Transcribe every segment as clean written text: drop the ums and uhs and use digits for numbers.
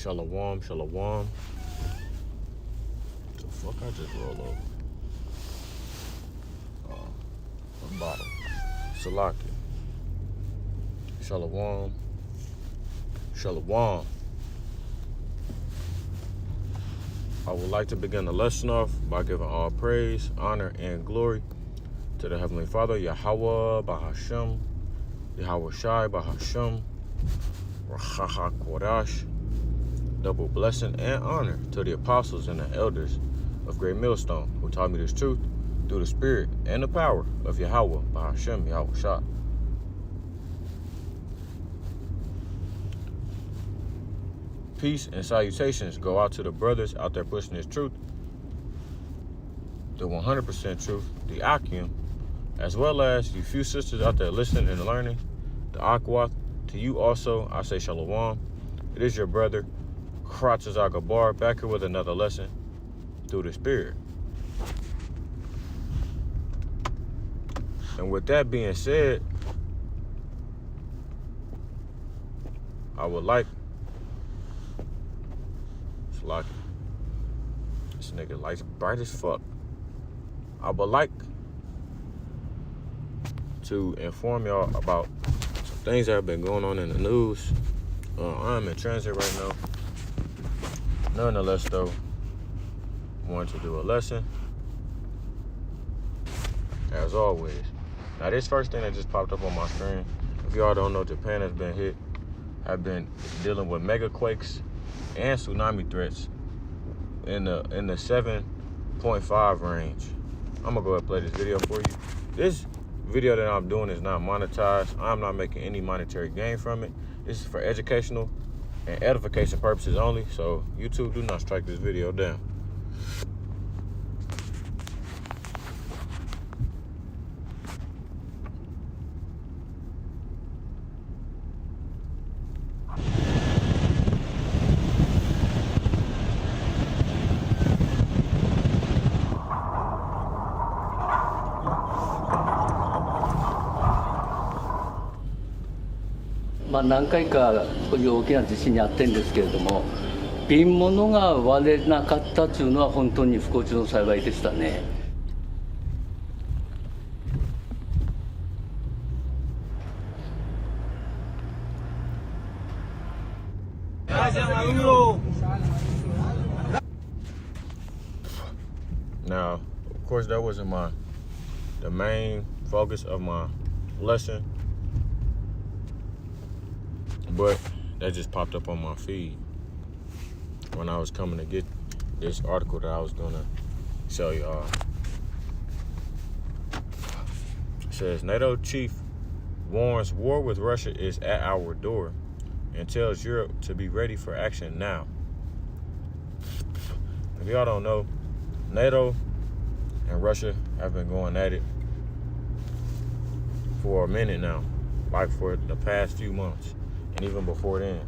Shalom, shalom. The fuck I just roll over? A bottle. Salaki. Shalom. Shalom. I would like to begin the lesson off by giving all praise, honor, and glory to the Heavenly Father, Yahweh Bahashem, Yahweh Shai Bahashem, Rachacha Kodash. Double blessing and honor to the apostles and the elders of Great Millstone who taught me this truth through the spirit and the power of Yahweh Bahashem, Yahweh Shai. Peace and salutations go out to the brothers out there pushing this truth, the 100% truth, the Akim, as well as you few sisters out there listening and learning, the Akwath. To you also, I say Shalom. It is your brother, Kratz Agabar, back here with another lesson through the spirit. And with that being said, I would like, this nigga lights bright as fuck. I would like to inform y'all about some things that have been going on in the news. I'm in transit right now. Nonetheless, though, I wanted to do a lesson, as always. Now, this first thing that just popped up on my screen, if y'all don't know, Japan has been hit. I've been dealing with mega quakes and tsunami threats in the 7.5 range. I'm gonna go ahead and play this video for you. This video that I'm doing is not monetized. I'm not making any monetary gain from it. This is for educational and edification purposes only, so YouTube, do not strike this video down.何回かこういう大きな地震にあってんですけれども、瓶物が割れなかったというのは本当に不幸中の幸いでしたね。Now, of course, that wasn't the main focus of my lesson, but that just popped up on my feed when I was coming to get this article that I was gonna show y'all. It says, NATO chief warns war with Russia is at our door and tells Europe to be ready for action now. If y'all don't know, NATO and Russia have been going at it for a minute now, like for the past few months. And even before then,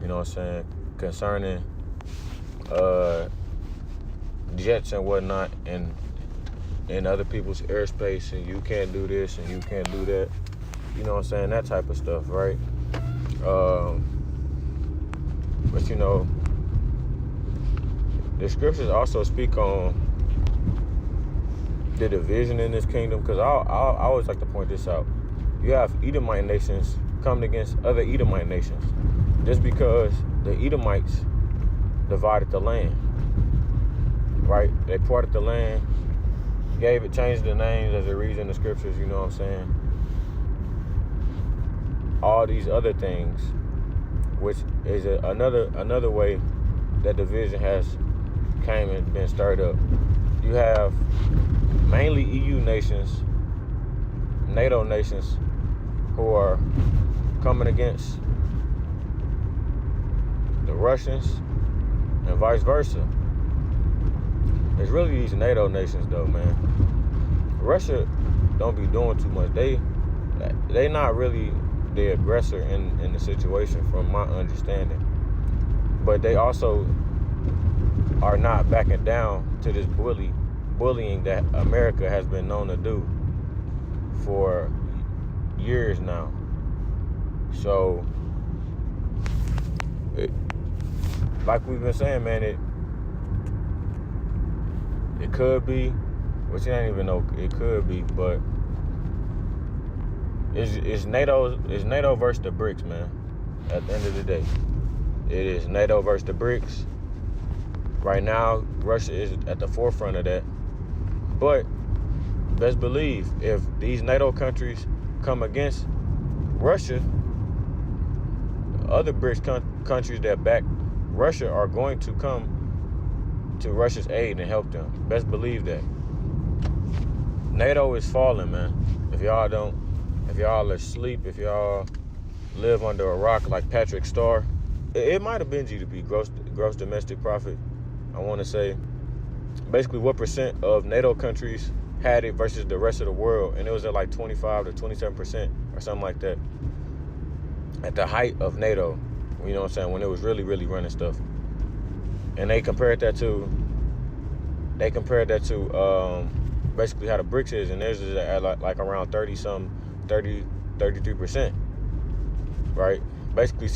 you know what I'm saying, concerning jets and whatnot and in other people's airspace, and you can't do this and you can't do that, you know what I'm saying, that type of stuff, right? But you know, the scriptures also speak on the division in this kingdom, because I always like to point this out. You have Edomite nations coming against other Edomite nations just because the Edomites divided the land, right? They parted the land, changed the names as it reads in the scriptures, you know what I'm saying? All these other things, which is another way that division has came and been stirred up. You have mainly EU nations, NATO nations, who are coming against the Russians and vice versa. It's really these NATO nations though, man. Russia don't be doing too much. They not really the aggressor in the situation from my understanding. But they also are not backing down to this bullying that America has been known to do for years now. So like we've been saying, man, it could be, which you don't even know it could be, but it's NATO versus the BRICS, man. At the end of the day, it is NATO versus the BRICS. Right now, Russia is at the forefront of that. But best believe, if these NATO countries come against Russia, other BRICS countries that back Russia are going to come to Russia's aid and help them. Best believe that. NATO is falling, man. If y'all are asleep, if y'all live under a rock like Patrick Starr, it might have been GDP, gross domestic profit. I want to say basically what percent of NATO countries had it versus the rest of the world, and it was at like 25 to 27% or something like that at the height of NATO. You know what I'm saying? When it was really, really running stuff. And they compared that to basically how the BRICS is, and theirs is at like around 33%, right? Basically,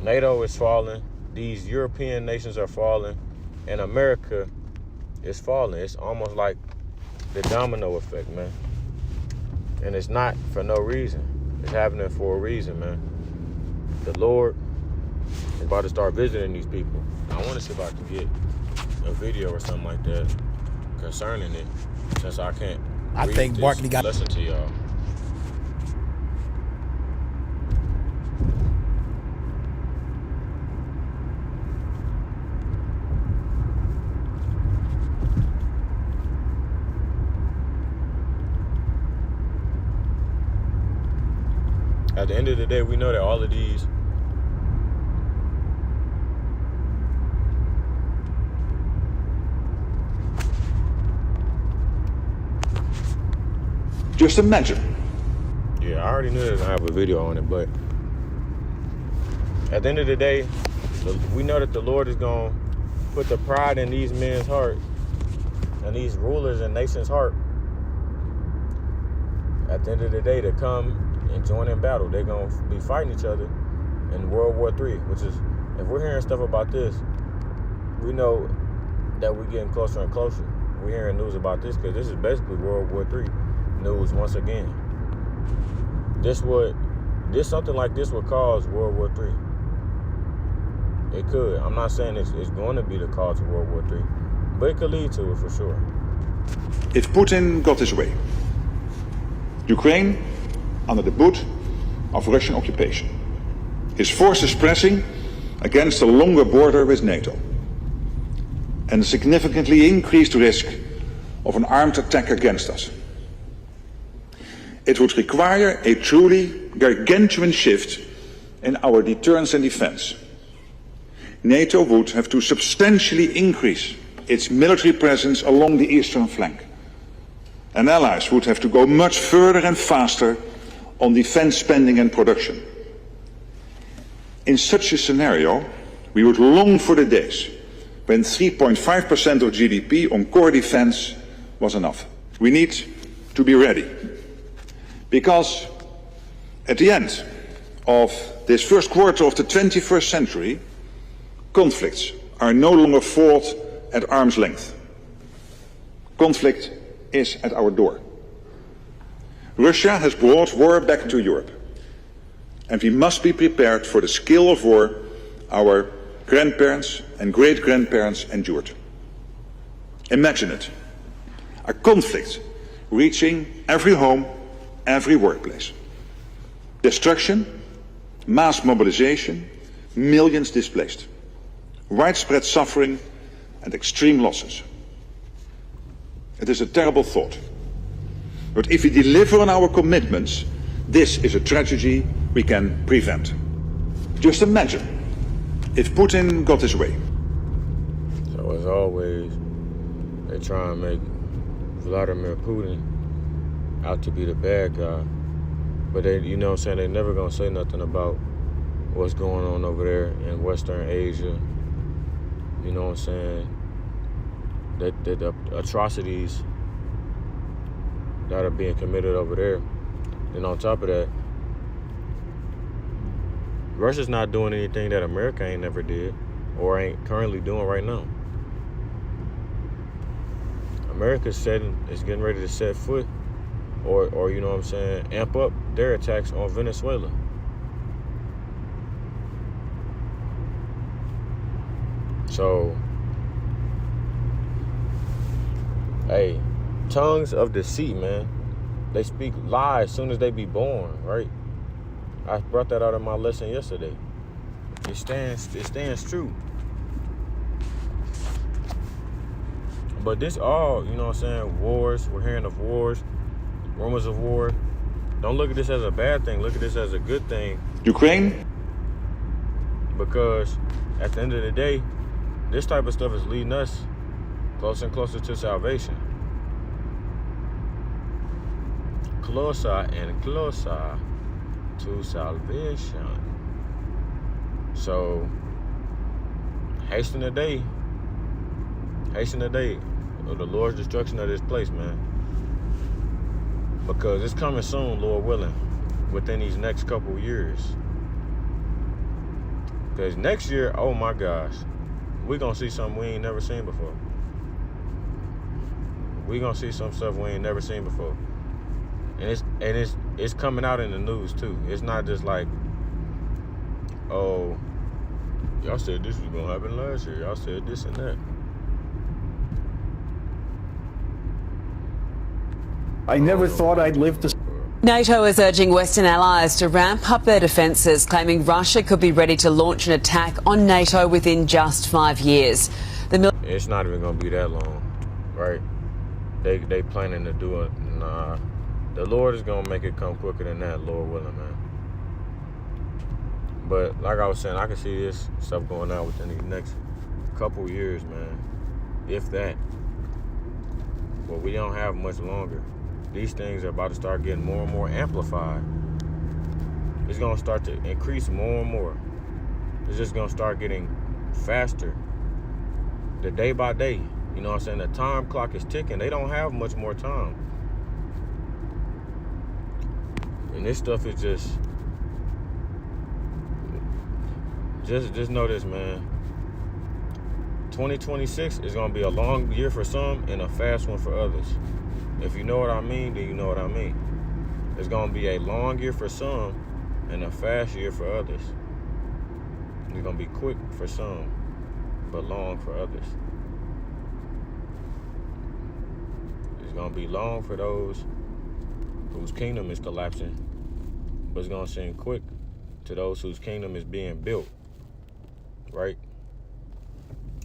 NATO is falling, these European nations are falling, and America is falling. It's almost like the domino effect, man. And it's not for no reason. It's happening for a reason, man. The Lord is about to start visiting these people. I want to see if I can get a video or something like that concerning it, since I can't listen to y'all. At the end of the day, we know that all of these just imagine. Yeah, I already knew that I have a video on it, but at the end of the day, we know that the Lord is going to put the pride in these men's heart and these rulers and nations' heart at the end of the day to come and join in battle. They're going to be fighting each other in World War III, which is, if we're hearing stuff about this, we know that we're getting closer and closer. We're hearing news about this because this is basically World War III news once again. Something like this would cause World War III. It could. I'm not saying it's going to be the cause of World War III, but it could lead to it for sure. If Putin got his way, Ukraine under the boot of Russian occupation, his forces pressing against a longer border with NATO, and a significantly increased risk of an armed attack against us. It would require a truly gargantuan shift in our deterrence and defense. NATO would have to substantially increase its military presence along the eastern flank. And allies would have to go much further and faster on defense spending and production. In such a scenario, we would long for the days when 3.5% of GDP on core defense was enough. We need to be ready. Because at the end of this first quarter of the 21st century, conflicts are no longer fought at arm's length. Conflict is at our door. Russia has brought war back to Europe, and we must be prepared for the scale of war our grandparents and great-grandparents endured. Imagine it, a conflict reaching every home, every workplace. Destruction, mass mobilization, millions displaced, widespread suffering and extreme losses. It is a terrible thought. But if we deliver on our commitments, this is a tragedy we can prevent. Just imagine if Putin got his way. So as always, they try and make Vladimir Putin out to be the bad guy. But they, you know what I'm saying, they're never gonna say nothing about what's going on over there in Western Asia. You know what I'm saying? That the atrocities that are being committed over there. And on top of that, Russia's not doing anything that America ain't never did or ain't currently doing right now. America's is getting ready to set foot or you know what I'm saying, amp up their attacks on Venezuela. So, hey, tongues of deceit, man. They speak lies as soon as they be born, right? I brought that out in my lesson yesterday. It stands true. But this all, you know what I'm saying, wars, we're hearing of wars, rumors of war. Don't look at this as a bad thing. Look at this as a good thing. Ukraine? Because at the end of the day, this type of stuff is leading us closer and closer to salvation. Closer and closer to salvation. So, hasten the day of the Lord's destruction of this place, man. Because it's coming soon, Lord willing, within these next couple years. Because next year, oh my gosh, we're going to see something we ain't never seen before. We're going to see some stuff we ain't never seen before. And it's coming out in the news too. It's not just like, oh, y'all said this was gonna happen last year. Y'all said this and that. I never thought I'd live to... NATO is urging Western allies to ramp up their defences, claiming Russia could be ready to launch an attack on NATO within just 5 years. It's not even gonna be that long, right? They planning to do it. Nah. The Lord is going to make it come quicker than that, Lord willing, man. But like I was saying, I can see this stuff going on within the next couple years, man. If that. But we don't have much longer. These things are about to start getting more and more amplified. It's going to start to increase more and more. It's just going to start getting faster. The day by day. You know what I'm saying? The time clock is ticking. They don't have much more time. And this stuff is just know this, man. 2026 is gonna be a long year for some and a fast one for others. If you know what I mean, then you know what I mean. It's gonna be a long year for some and a fast year for others. It's gonna be quick for some, but long for others. It's gonna be long for those whose kingdom is collapsing, but it's gonna seem quick to those whose kingdom is being built, right?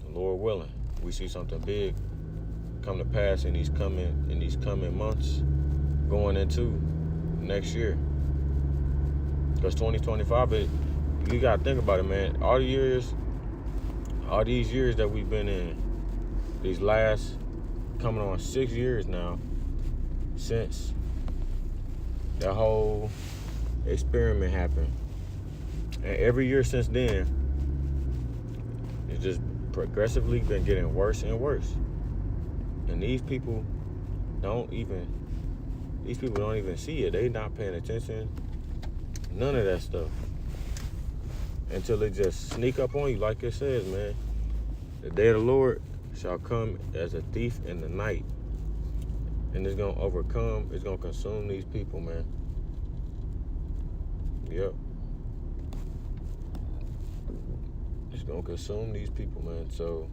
Lord willing, we see something big come to pass in these coming months, going into next year. Because 2025, you gotta think about it, man. All these years that we've been in, these last coming on 6 years now, since that whole experiment happened. And every year since then, it's just progressively been getting worse and worse. And these people don't even see it. They not paying attention. None of that stuff. Until it just sneak up on you, like it says, man. The day of the Lord shall come as a thief in the night. And it's gonna consume these people, man. Yep. It's gonna consume these people, man. So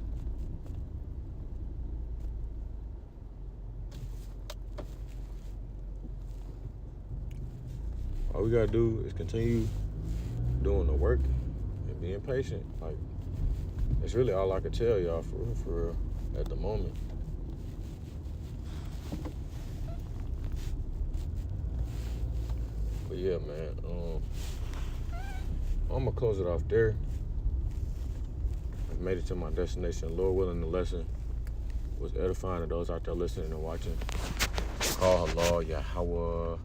all we gotta do is continue doing the work and being patient. Like, it's really all I can tell y'all for real at the moment. But yeah, man, I'm gonna close it off there. I've made it to my destination. Lord willing, the lesson was edifying to those out there listening and watching. Call Allah, Yahweh,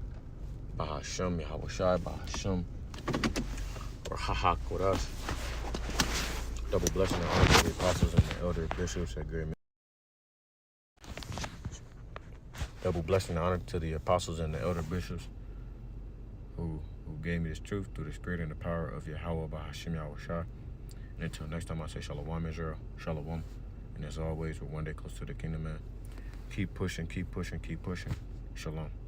Bahasham, Yahweh Shai, Bahasham, or Hahak with us. Double blessing and honor to the apostles and the elder bishops at Great. Double blessing and honor to the apostles and the elder bishops who gave me this truth through the spirit and the power of Yahweh Bahashim Yahushua. And until next time, I say Shalom Israel, Shalom. And as always, we're one day close to the kingdom, man. Keep pushing, keep pushing, keep pushing. Shalom.